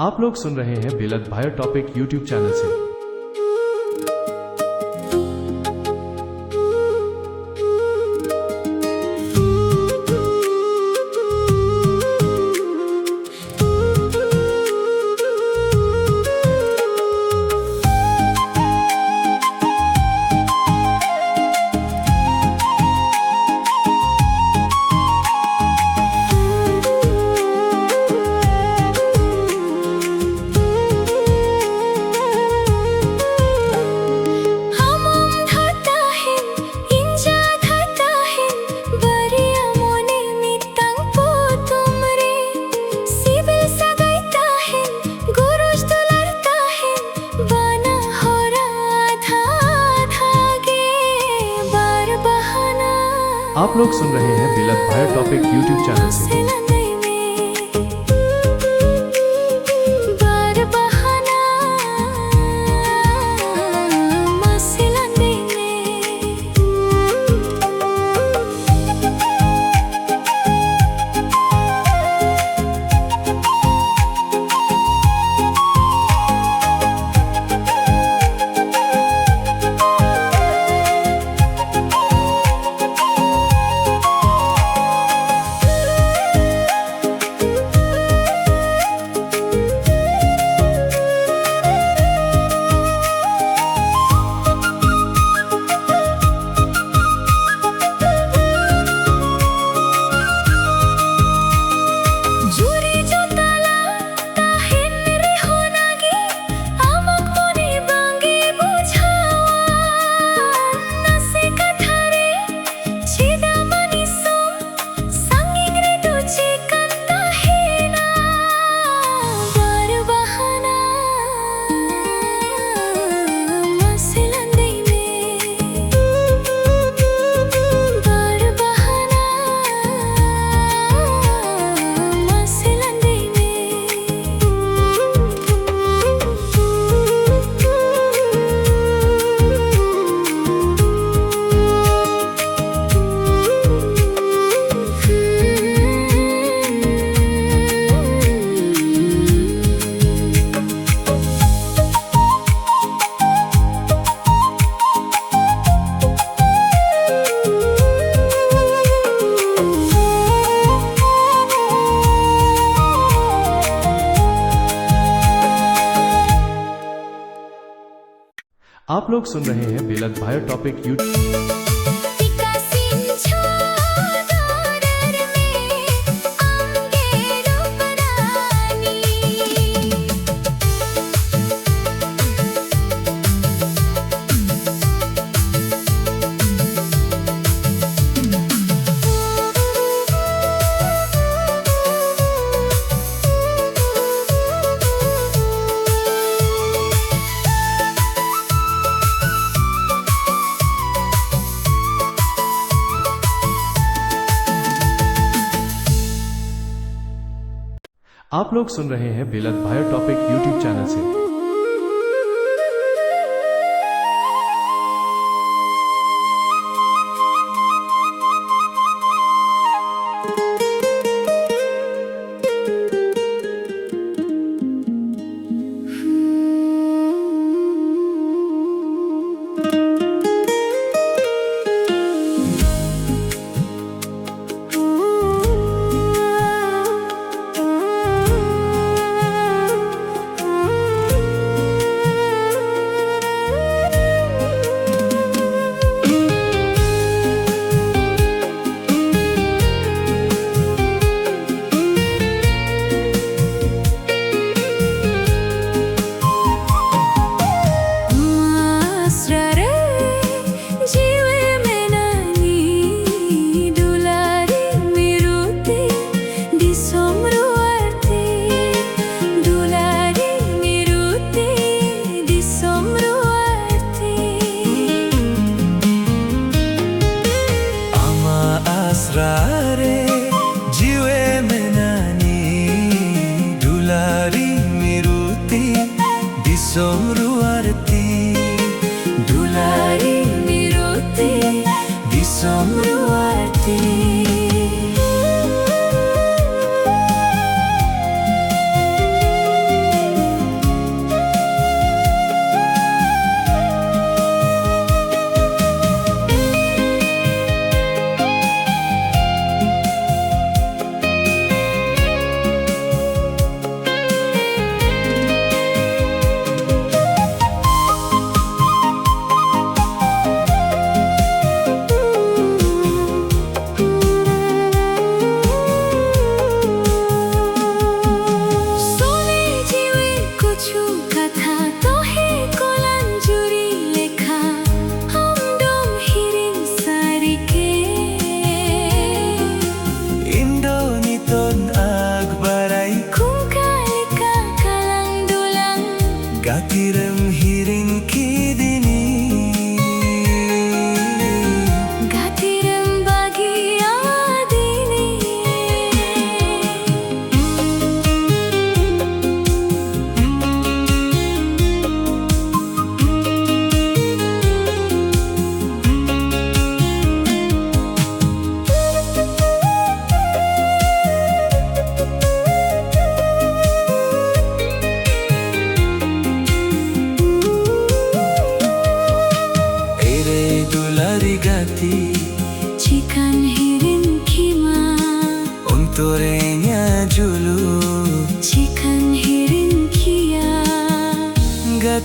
आप लोग सुन रहे हैं बेलद भायर टॉपिक यूट्यूब चैनल से। आप लोग सुन रहे हैं बेलद भायर टॉपिक यूट्यूब चैनल से। आप लोग सुन रहे हैं बेलद भायर टॉपिक यूट्यूब। आप लोग सुन रहे हैं बेलद भायर टॉपिक यूट्यूब चैनल से।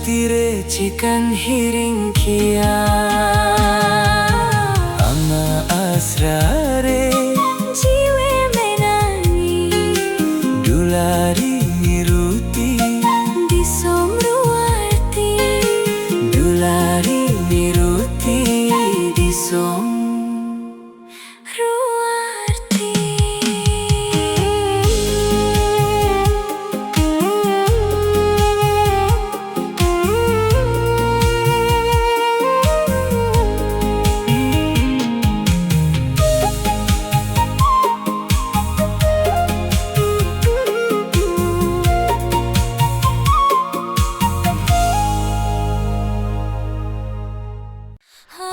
তীরে চিকন হিরিংখিয়া Ama asrare jiwe menani dulari niruti disomruarti dulari niruti disom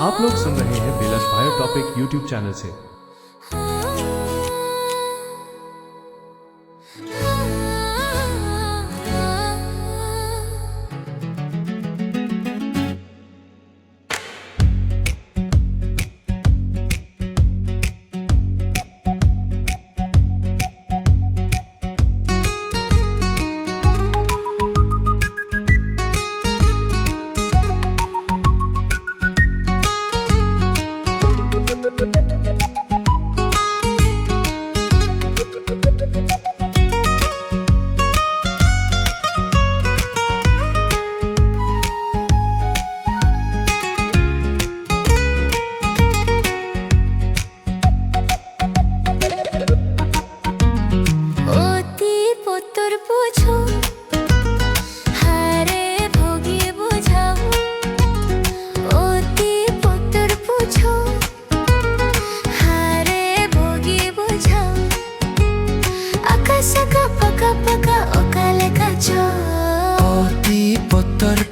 आप लोग सुन रहे हैं बिलत भाई टॉपिक यूट्यूब चैनल से।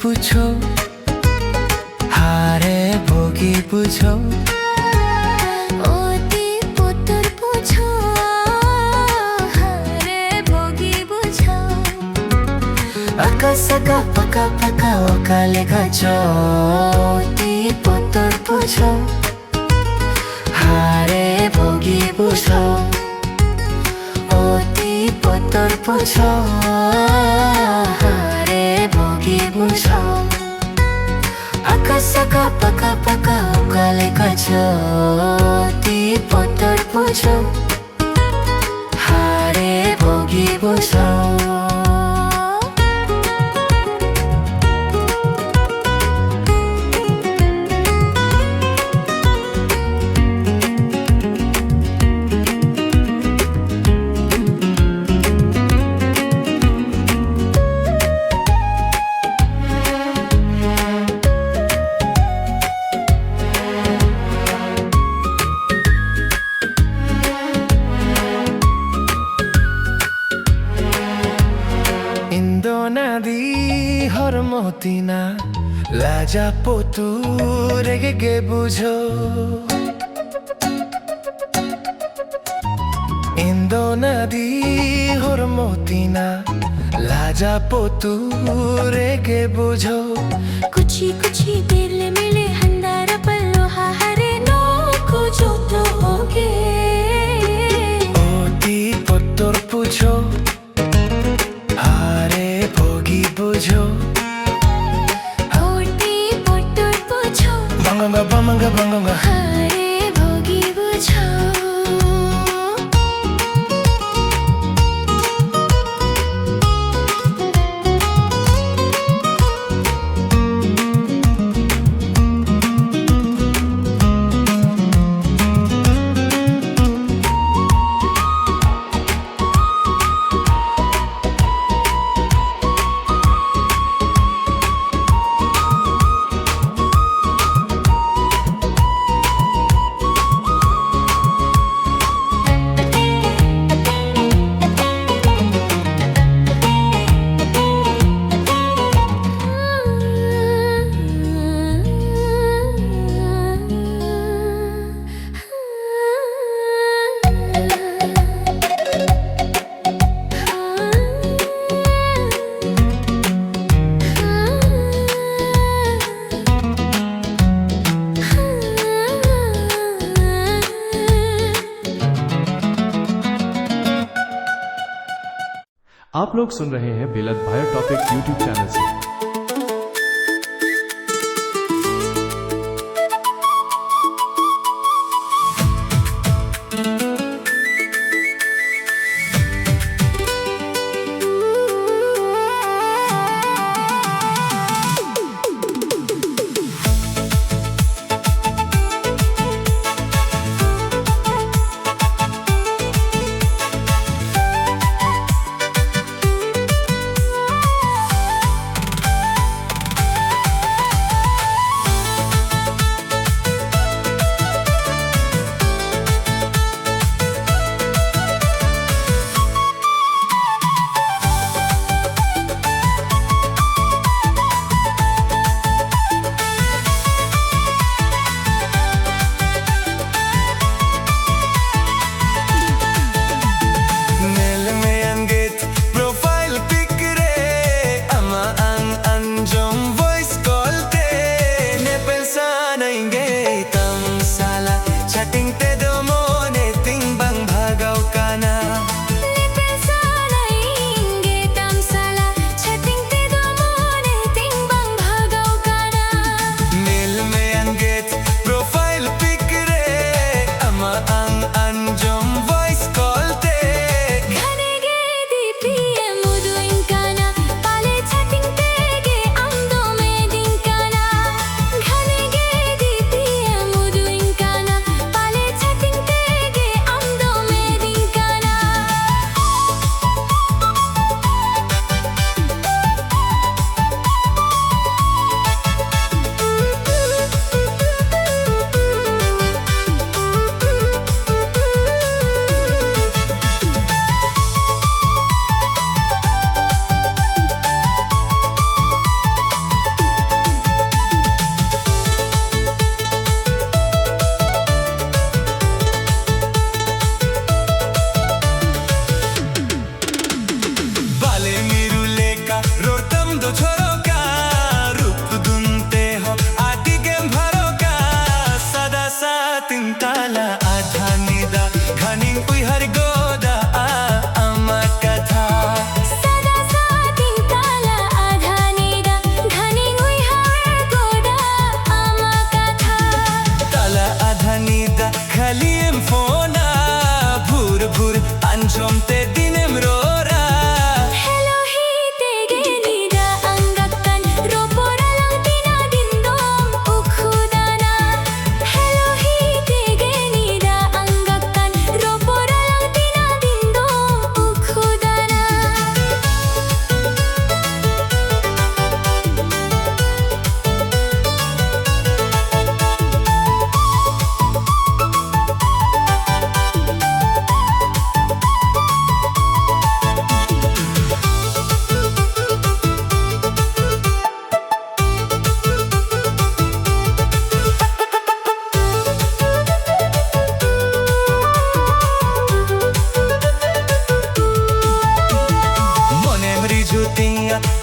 पूछो हारे भोगी पूछो ओती पुत्र पूछो हारे भोगी पूछो अका सका पका पका ओकाले खाचो ओती पुत्र पूछो हारे भोगी पूछो ओती पुत्र पूछो हारे भोगी पूछो Saka paka paka okale kacho ti potor pucho hare bhogi busho nadi hormotina laja potu rege bujo indo nadi hormotina laja potu rege bujo kuchi kuchi देर ले मिले हंदारा पल्लो हरे नो कुछो तो होगे oti potor pucho बुझो ओती पुत्र पूछो बंगंगा बंगंगा बंगंगा हारे भोगी बुझो आप लोग सुन रहे हैं बिलत भाई टॉपिक यूट्यूब चैनल से।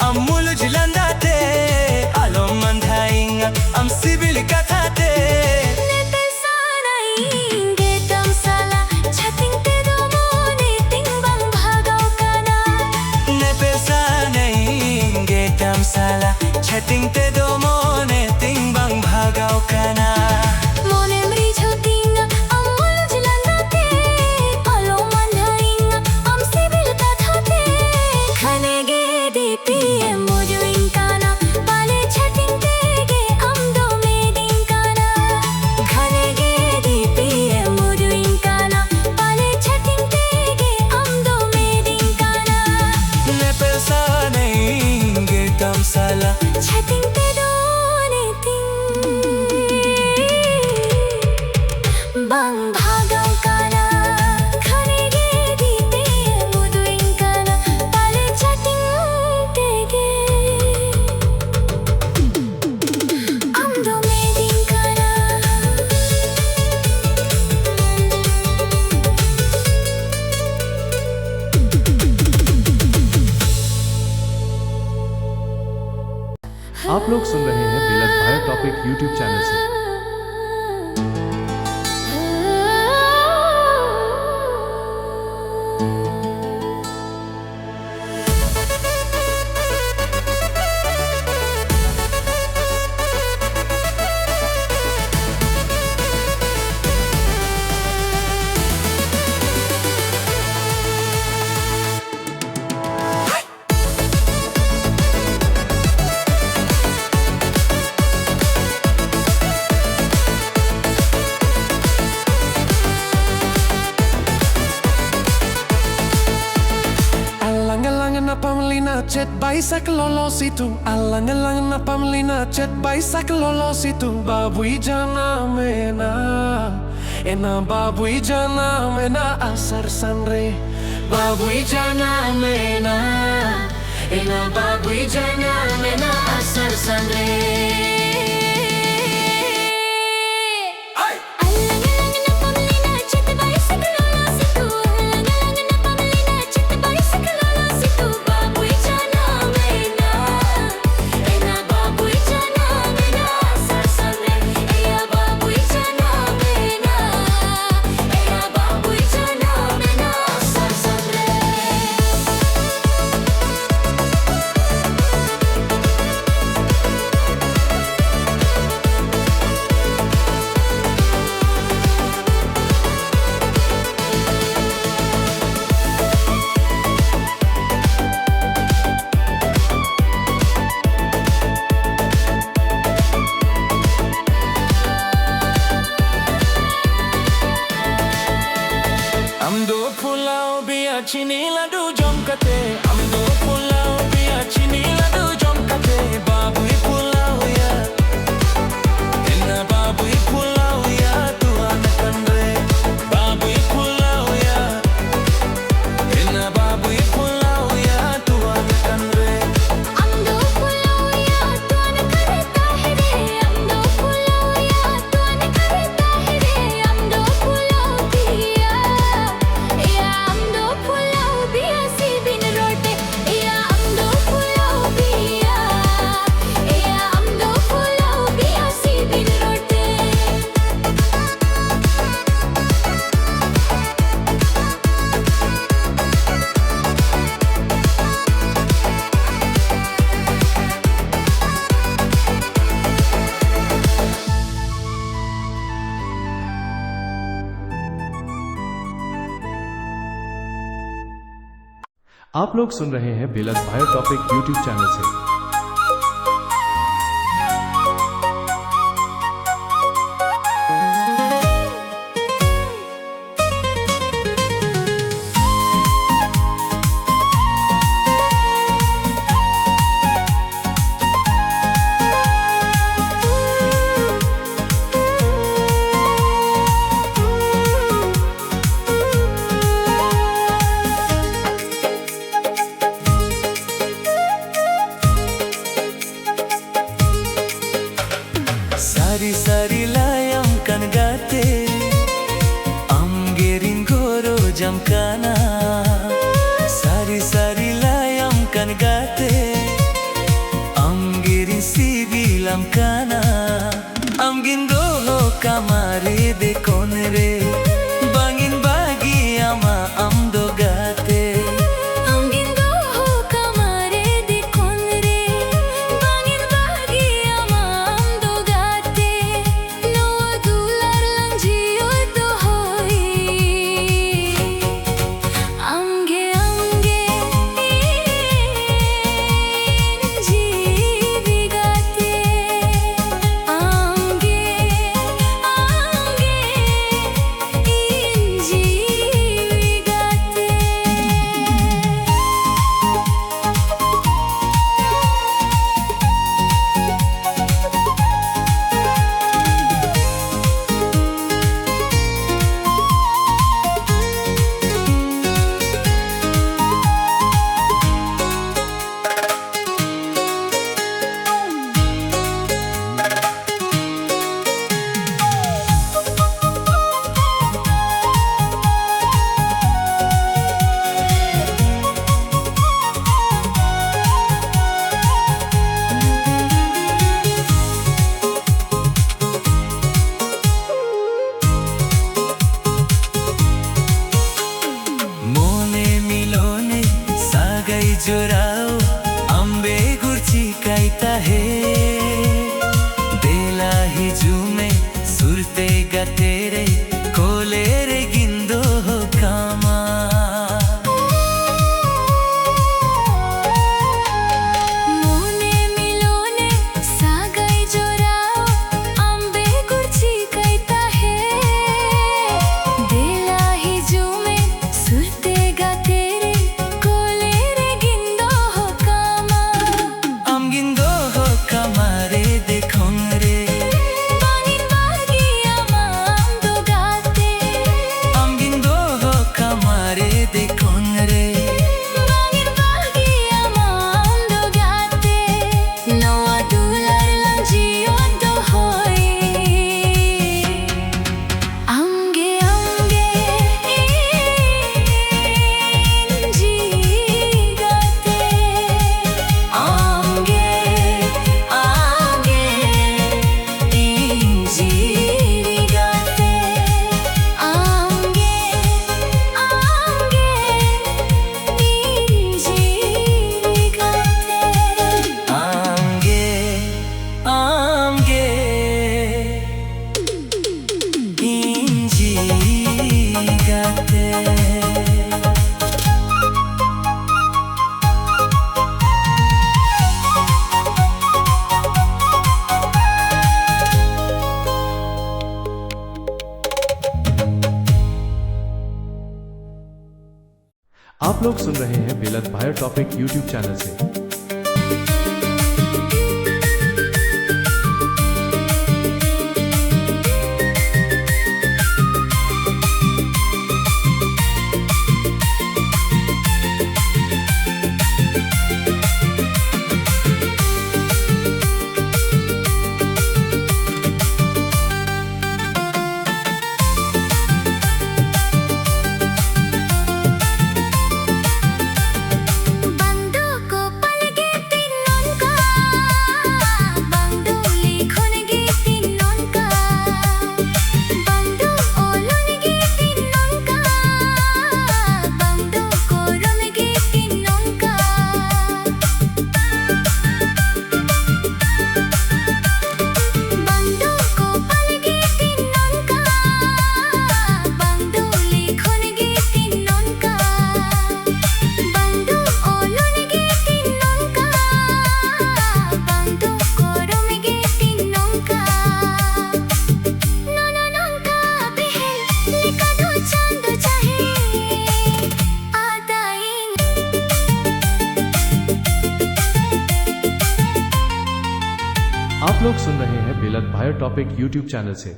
amul jilandate alo mandhainga am sibil kathate Ne pesanai getam sala chating te do mone tingbang bhagaw kana ne pesa nahi getam sala chating te do mone tingbang bhagaw kana mone mrijhoting amul jilandate alo mandhainga am sibil kathate khane ge depi mojuin kana pale chating te ge am do medin kana khane ge depi mojuin kana pale chating te ge am do medin kana ne pesa nahi getam sala chating te do ne ting bang bhagaw kana khane ge depi mojuin kana pale chating te ge am do medin kana आप लोग सुन रहे हैं बिलत भाई topic YouTube channel से। Alang-alang na pamilina chat bicycle lolo situ. Alang-alang na pamilina chat bicycle lolo situ. Babuy jana mena, ena babuy jana mena asar sanre. Babuy jana mena, ena babuy jana mena asar sanre. Alang-alang na pamilina chat bicycle lolo situ. Alang-alang na pamilina chat bicycle lolo situ. Babuy jana mena, ena babuy jana mena asar sanre. Eya babuy jana mena, eya babuy jana mena asar sanre. amdo pulao biya chini ladu jomkate amdo pulao biya chini ladu jomkate babui pulao ya enna babui pulao ya tu anakanre babui pulao ya enna babui pulao ya tu anakanre Amdo pulao ya tuan kareta hai re amdo pulao ya tuan kareta hai re amdo pulao biya ya amdo pulao biya si bin rote ya amdo pulao biya ya amdo pulao biya si bin rote आप लोग सुन रहे हैं बिलत भाई topic YouTube channel से। kana am gindo ho kamare de konre bangin bagi ama am dogate am gindo ho kamare de konre bangin bagi ama am dogate no dular lanji odo hoi amge amge jeevigate amge जोराओ अम्बे गुर्ची काइता है देला ही जुमे सुरते गतेरे कोले रे गिंदो हो कामा मोने मिलोने सागाई जोराओ अम्बे गुर्ची काइता है देला ही जुमे सुरते गतेरे कोले रे गिंदो हो कामा am gindo ho kamare de khongre bangin bagi ama am dogate am gindo ho kamare de khongre bangin bagi ama am dogate no dular lanji odo hoi amge amge jeevigate amge jeevigate amge jeevigate amge injigate आप लोग सुन रहे हैं बिलत भायर topic YouTube channel से। बंदो को पलगे तिन्नों का बंदो लिखोनगे तिन्नों का बंदो ओलोनगे तिन्नों का बंदो कोरोनगे तिन्नों का बंदो को पलगे तिन्नों का बंदो लिखोनगे तिन्नों का बंदो ओलोनगे तिन्नों का बंदो कोरोनगे तिन्नों का नोनो नोंका बेहल लिकादो चांदो चाहे आदाइन आप लोग सुन रहे हैं बिलत भायर टॉपिक यूट्यूब चैनल से।